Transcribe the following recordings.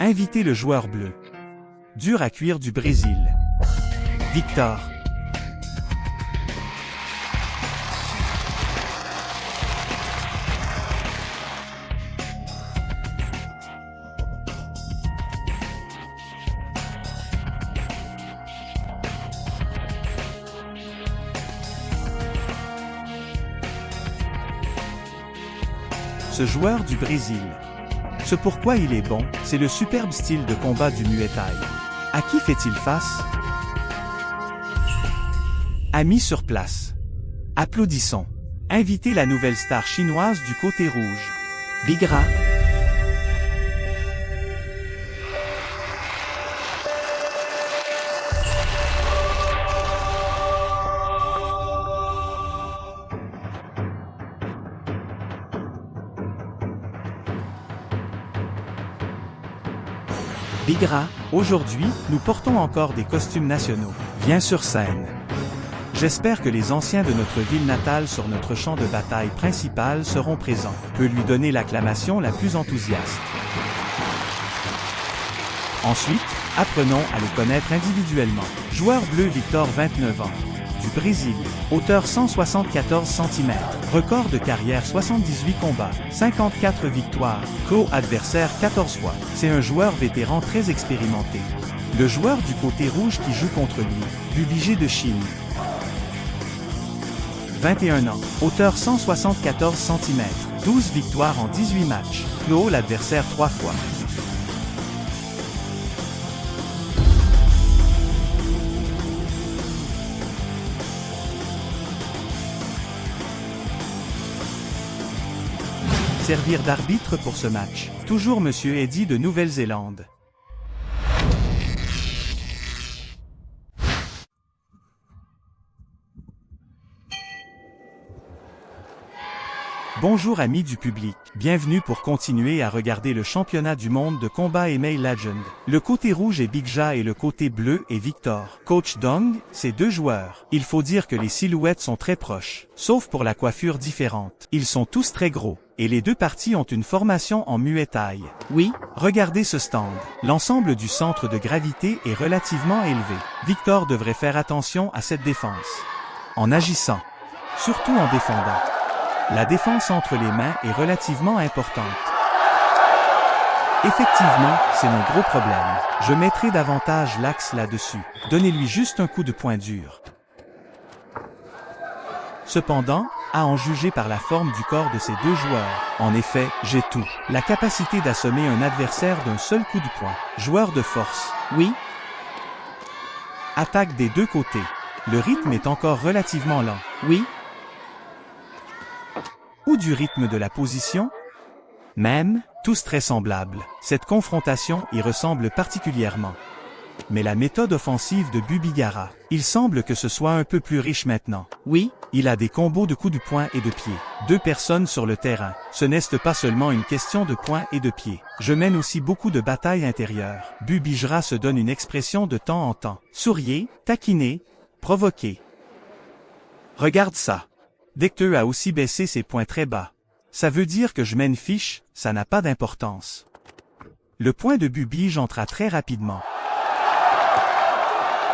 Invitez le joueur bleu. Dur à cuire du Brésil. Victor. Ce joueur du Brésil. Ce pourquoi il est bon, c'est le superbe style de combat du Muay Thai. À qui fait-il face? Amis sur place. Applaudissons. Invitez la nouvelle star chinoise du côté rouge. Bigra. Bigra, aujourd'hui, nous portons encore des costumes nationaux. Viens sur scène. J'espère que les anciens de notre ville natale sur notre champ de bataille principal seront présents. Peut lui donner l'acclamation la plus enthousiaste. Ensuite, apprenons à le connaître individuellement. Joueur bleu Victor 29 ans. Du Brésil. Hauteur 174 cm. Record de carrière 78 combats. 54 victoires. Co-adversaire 14 fois. C'est un joueur vétéran très expérimenté. Le joueur du côté rouge qui joue contre lui. Bubigé de Chine. 21 ans. Hauteur 174 cm. 12 victoires en 18 matchs. Clos l'adversaire 3 fois. Servir d'arbitre pour ce match. Toujours Monsieur Eddy de Nouvelle-Zélande. Bonjour amis du public, bienvenue pour continuer à regarder le championnat du monde de combat MMA Legend. Le côté rouge est Bigra et le côté bleu est Victor. Coach Dong, c'est deux joueurs. Il faut dire que les silhouettes sont très proches, sauf pour la coiffure différente. Ils sont tous très gros, et les deux parties ont une formation en Muay Thai. Oui, regardez ce stand. L'ensemble du centre de gravité est relativement élevé. Victor devrait faire attention à cette défense. En agissant, surtout en défendant. La défense entre les mains est relativement importante. Effectivement, c'est mon gros problème. Je mettrai davantage l'axe là-dessus. Donnez-lui juste un coup de poing dur. Cependant, à en juger par la forme du corps de ces deux joueurs, en effet, j'ai tout. La capacité d'assommer un adversaire d'un seul coup de poing. Joueur de force. Oui. Attaque des deux côtés. Le rythme est encore relativement lent. Oui. Ou du rythme de la position? Même, tous très semblables. Cette confrontation y ressemble particulièrement. Mais la méthode offensive de Bubigara, il semble que ce soit un peu plus riche maintenant. Oui, il a des combos de coups de poing et de pied. Deux personnes sur le terrain. Ce n'est pas seulement une question de poing et de pied. Je mène aussi beaucoup de batailles intérieures. Bubigara se donne une expression de temps en temps. Souriez, taquiner, provoquer. Regarde ça. Decteux a aussi baissé ses poings très bas. Ça veut dire que je mène fiche, ça n'a pas d'importance. Le point de Bubige entra très rapidement.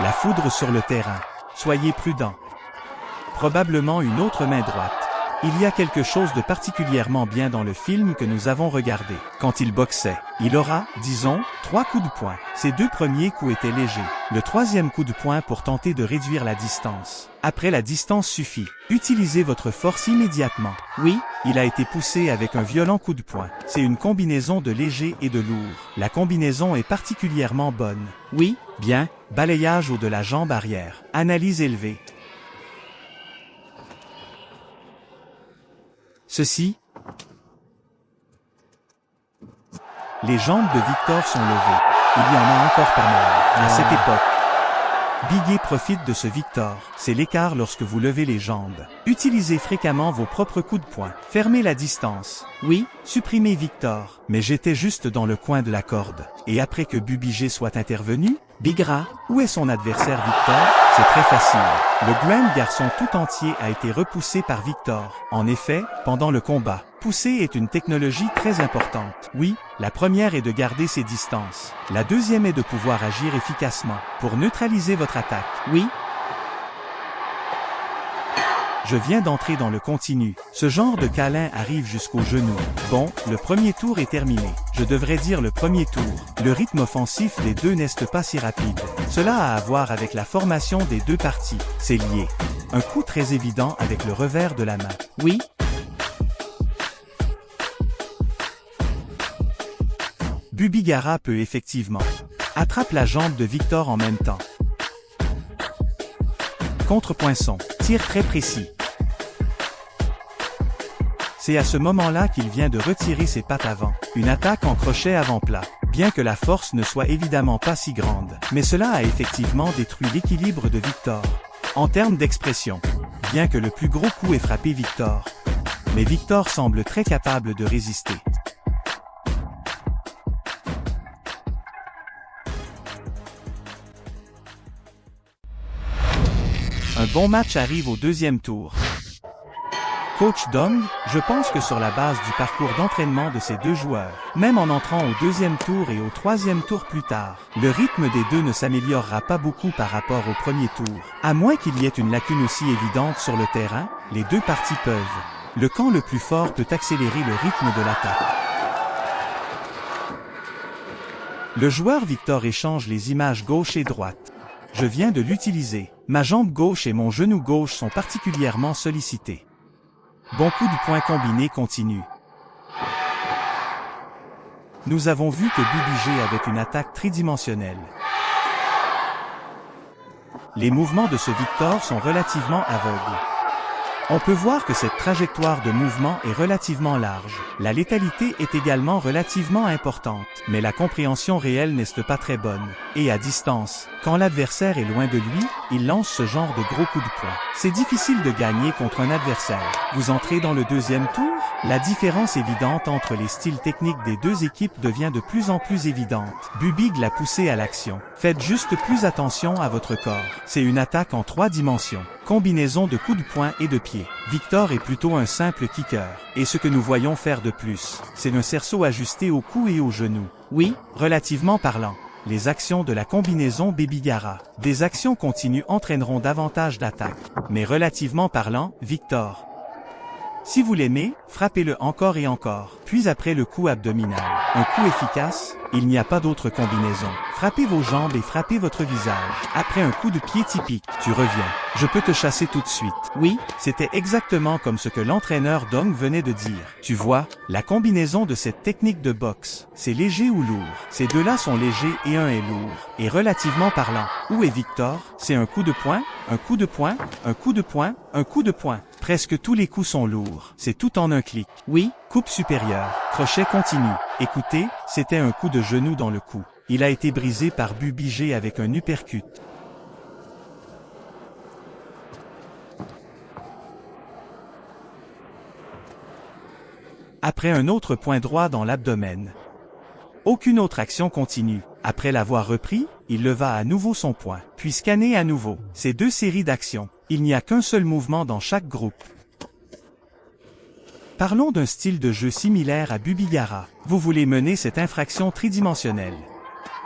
La foudre sur le terrain. Soyez prudents. Probablement une autre main droite. Il y a quelque chose de particulièrement bien dans le film que nous avons regardé. Quand il boxait, il aura, disons, 3 coups de poing. Ses deux premiers coups étaient légers. Le troisième coup de poing pour tenter de réduire la distance. Après la distance suffit. Utilisez votre force immédiatement. Oui, il a été poussé avec un violent coup de poing. C'est une combinaison de léger et de lourd. La combinaison est particulièrement bonne. Oui, bien, balayage au de la jambe arrière. Analyse élevée. Ceci. Les jambes de Victor sont levées. Il y en a encore pas mal. À cette époque, Bigué profite de ce Victor. C'est l'écart lorsque vous levez les jambes. Utilisez fréquemment vos propres coups de poing. Fermez la distance. Oui, supprimez Victor. Mais j'étais juste dans le coin de la corde. Et après que Bubigé soit intervenu, Bigra, où est son adversaire Victor? C'est très facile. Le grand garçon tout entier a été repoussé par Victor. En effet, pendant le combat, pousser est une technologie très importante. Oui, la première est de garder ses distances. La deuxième est de pouvoir agir efficacement pour neutraliser votre attaque. Oui. Je viens d'entrer dans le continu. Ce genre de câlin arrive jusqu'au genou. Bon, le premier tour est terminé. Je devrais dire le premier tour. Le rythme offensif des deux n'est pas si rapide. Cela a à voir avec la formation des deux parties. C'est lié. Un coup très évident avec le revers de la main. Oui. Bubigara peut effectivement. Attrape la jambe de Victor en même temps. Contrepoinçon. Tir très précis. C'est à ce moment-là qu'il vient de retirer ses pattes avant. Une attaque en crochet avant-plat. Bien que la force ne soit évidemment pas si grande. Mais cela a effectivement détruit l'équilibre de Victor. En termes d'expression. Bien que le plus gros coup ait frappé Victor. Mais Victor semble très capable de résister. Un bon match arrive au deuxième tour. Coach Dong, je pense que sur la base du parcours d'entraînement de ces deux joueurs, même en entrant au deuxième tour et au troisième tour plus tard, le rythme des deux ne s'améliorera pas beaucoup par rapport au premier tour. À moins qu'il y ait une lacune aussi évidente sur le terrain, les deux parties peuvent. Le camp le plus fort peut accélérer le rythme de l'attaque. Le joueur Victor échange les images gauche et droite. Je viens de l'utiliser. Ma jambe gauche et mon genou gauche sont particulièrement sollicités. Bon coup de poing combiné continue. Nous avons vu que Bubigé avait une attaque tridimensionnelle. Les mouvements de ce Victor sont relativement aveugles. On peut voir que cette trajectoire de mouvement est relativement large. La létalité est également relativement importante, mais la compréhension réelle n'est pas très bonne. Et à distance, quand l'adversaire est loin de lui, il lance ce genre de gros coups de poing. C'est difficile de gagner contre un adversaire. Vous entrez dans le deuxième tour? La différence évidente entre les styles techniques des deux équipes devient de plus en plus évidente. Bubig l'a poussé à l'action. Faites juste plus attention à votre corps. C'est une attaque en 3 dimensions. Combinaison de coups de poing et de pied. Victor est plutôt un simple kicker. Et ce que nous voyons faire de plus, c'est un cerceau ajusté au cou et au genou. Oui, relativement parlant. Les actions de la combinaison Bubigara. Des actions continues entraîneront davantage d'attaques. Mais relativement parlant, Victor. Si vous l'aimez, frappez-le encore et encore. Puis après le coup abdominal. Un coup efficace, il n'y a pas d'autre combinaison. Frappez vos jambes et frappez votre visage. Après un coup de pied typique, tu reviens. Je peux te chasser tout de suite. Oui, c'était exactement comme ce que l'entraîneur Dong venait de dire. Tu vois, la combinaison de cette technique de boxe, c'est léger ou lourd. Ces deux-là sont légers et un est lourd. Et relativement parlant, où est Victor? C'est un coup de poing, un coup de poing, un coup de poing, un coup de poing. Presque tous les coups sont lourds. C'est tout en un clic. Oui, coupe supérieure. Crochet continu. Écoutez, c'était un coup de genou dans le cou. Il a été brisé par Bubigé avec un uppercut. Après un autre point droit dans l'abdomen. Aucune autre action continue. Après l'avoir repris, il leva à nouveau son poing, puis scanné à nouveau. Ces deux séries d'actions. Il n'y a qu'un seul mouvement dans chaque groupe. Parlons d'un style de jeu similaire à Bubigara. Vous voulez mener cette infraction tridimensionnelle.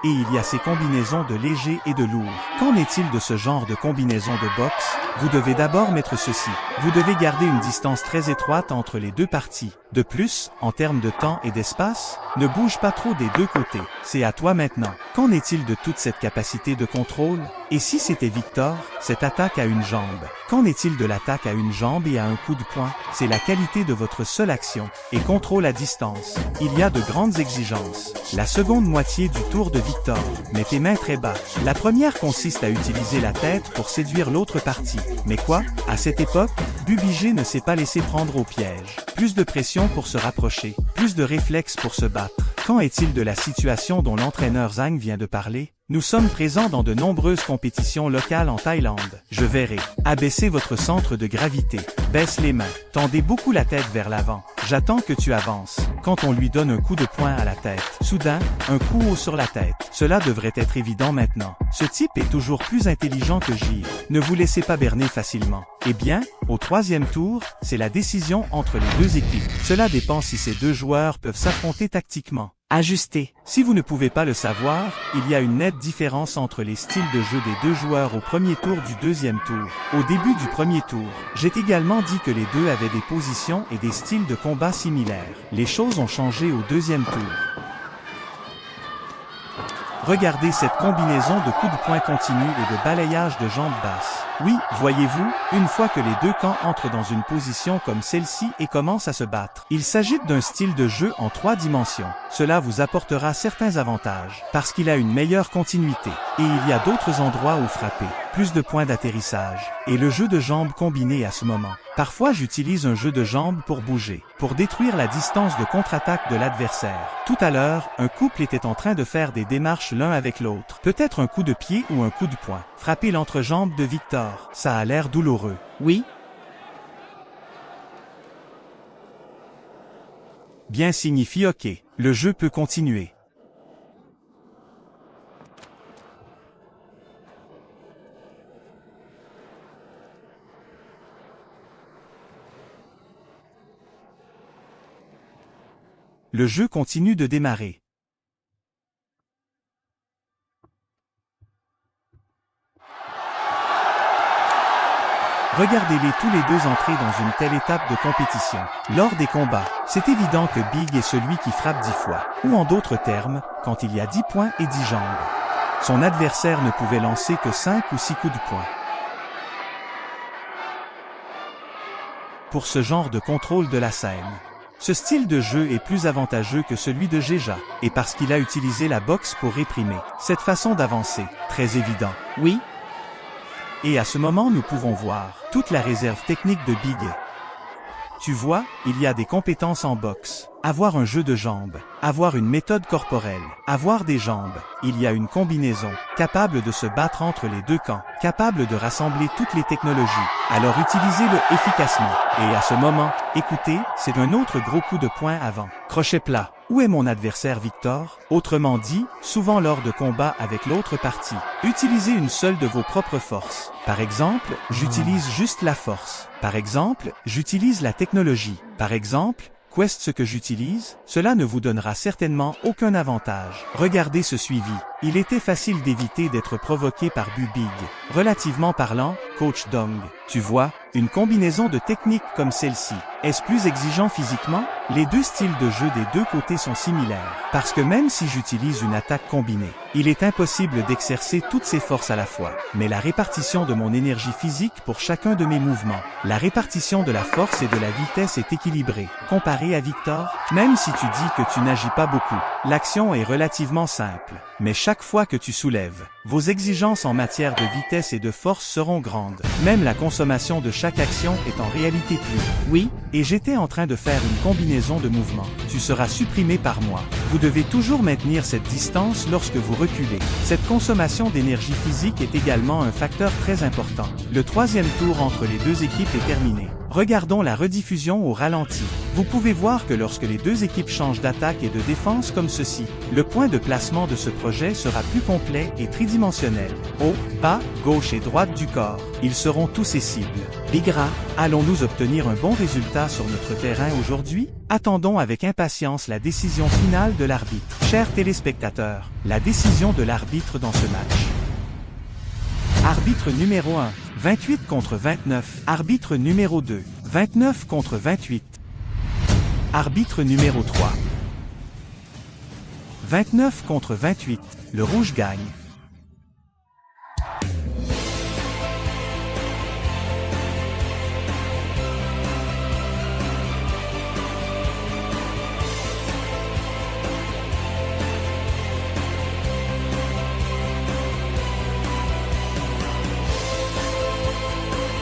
Et il y a ces combinaisons de léger et de lourd. Qu'en est-il de ce genre de combinaison de boxe? Vous devez d'abord mettre ceci. Vous devez garder une distance très étroite entre les deux parties. De plus, en termes de temps et d'espace, ne bouge pas trop des deux côtés. C'est à toi maintenant. Qu'en est-il de toute cette capacité de contrôle? Et si c'était Victor, cette attaque à une jambe? Qu'en est-il de l'attaque à une jambe et à un coup de poing? C'est la qualité de votre seule action. Et contrôle à distance. Il y a de grandes exigences. La seconde moitié du tour de Victor. Mets tes mains très bas. La première consiste à utiliser la tête pour séduire l'autre partie. Mais quoi? À cette époque, Bubigé ne s'est pas laissé prendre au piège. Plus de pression pour se rapprocher. Plus de réflexes pour se battre. Qu'en est-il de la situation dont l'entraîneur Zhang vient de parler? Nous sommes présents dans de nombreuses compétitions locales en Thaïlande. Je verrai. Abaissez votre centre de gravité. Baisse les mains. Tendez beaucoup la tête vers l'avant. J'attends que tu avances. Quand on lui donne un coup de poing à la tête, soudain, un coup haut sur la tête. Cela devrait être évident maintenant. Ce type est toujours plus intelligent que Gilles. Ne vous laissez pas berner facilement. Eh bien, au troisième tour, c'est la décision entre les deux équipes. Cela dépend si ces deux joueurs peuvent s'affronter tactiquement. Ajustez. Si vous ne pouvez pas le savoir, il y a une nette différence entre les styles de jeu des deux joueurs au premier tour du deuxième tour. Au début du premier tour, j'ai également dit que les deux avaient des positions et des styles de combat similaires. Les choses ont changé au deuxième tour. Regardez cette combinaison de coups de poing continus et de balayage de jambes basses. Oui, voyez-vous, une fois que les deux camps entrent dans une position comme celle-ci et commencent à se battre, il s'agit d'un style de jeu en 3 dimensions. Cela vous apportera certains avantages, parce qu'il a une meilleure continuité, et il y a d'autres endroits où frapper, plus de points d'atterrissage, et le jeu de jambes combiné à ce moment. Parfois j'utilise un jeu de jambes pour bouger, pour détruire la distance de contre-attaque de l'adversaire. Tout à l'heure, un couple était en train de faire des démarches l'un avec l'autre. Peut-être un coup de pied ou un coup de poing. Frapper l'entrejambe de Victor. Ça a l'air douloureux. Oui? Bien signifie OK. Le jeu peut continuer. Le jeu continue de démarrer. Regardez-les tous les deux entrer dans une telle étape de compétition. Lors des combats, c'est évident que Big est celui qui frappe 10 fois, ou en d'autres termes, quand il y a 10 points et 10 jambes. Son adversaire ne pouvait lancer que 5 ou 6 coups de poing. Pour ce genre de contrôle de la scène, ce style de jeu est plus avantageux que celui de Geja, et parce qu'il a utilisé la boxe pour réprimer cette façon d'avancer, très évident. Oui? Et à ce moment nous pouvons voir toute la réserve technique de Big. Tu vois, il y a des compétences en boxe, avoir un jeu de jambes, avoir une méthode corporelle, avoir des jambes, il y a une combinaison, capable de se battre entre les deux camps, capable de rassembler toutes les technologies, alors utilisez-le efficacement. Et à ce moment, écoutez, c'est un autre gros coup de poing avant. Crochet plat. Où est mon adversaire Victor? Autrement dit, souvent lors de combats avec l'autre partie, utilisez une seule de vos propres forces. Par exemple, j'utilise juste la force. Par exemple, j'utilise la technologie. Par exemple, qu'est-ce ce que j'utilise? Cela ne vous donnera certainement aucun avantage. Regardez ce suivi. Il était facile d'éviter d'être provoqué par Big. Relativement parlant, Coach Dong, tu vois, une combinaison de techniques comme celle-ci. Est-ce plus exigeant physiquement? Les deux styles de jeu des deux côtés sont similaires, parce que même si j'utilise une attaque combinée, il est impossible d'exercer toutes ces forces à la fois. Mais la répartition de mon énergie physique pour chacun de mes mouvements, la répartition de la force et de la vitesse est équilibrée. Comparé à Victor, même si tu dis que tu n'agis pas beaucoup, l'action est relativement simple. Mais chaque fois que tu soulèves, vos exigences en matière de vitesse et de force seront grandes. Même la consommation de chaque action est en réalité plus. Oui, et j'étais en train de faire une combinaison de mouvements. Tu seras supprimé par moi. Vous devez toujours maintenir cette distance lorsque vous reculez. Cette consommation d'énergie physique est également un facteur très important. Le troisième tour entre les deux équipes est terminé. Regardons la rediffusion au ralenti. Vous pouvez voir que lorsque les deux équipes changent d'attaque et de défense comme ceci, le point de placement de ce projet sera plus complet et tridimensionnel. Haut, bas, gauche et droite du corps, ils seront tous ces cibles. Bigra, allons-nous obtenir un bon résultat sur notre terrain aujourd'hui? Attendons avec impatience la décision finale de l'arbitre. Chers téléspectateurs, la décision de l'arbitre dans ce match. Arbitre numéro 1, 28 contre 29. Arbitre numéro 2, 29 contre 28. Arbitre numéro 3, 29 contre 28. Le rouge gagne.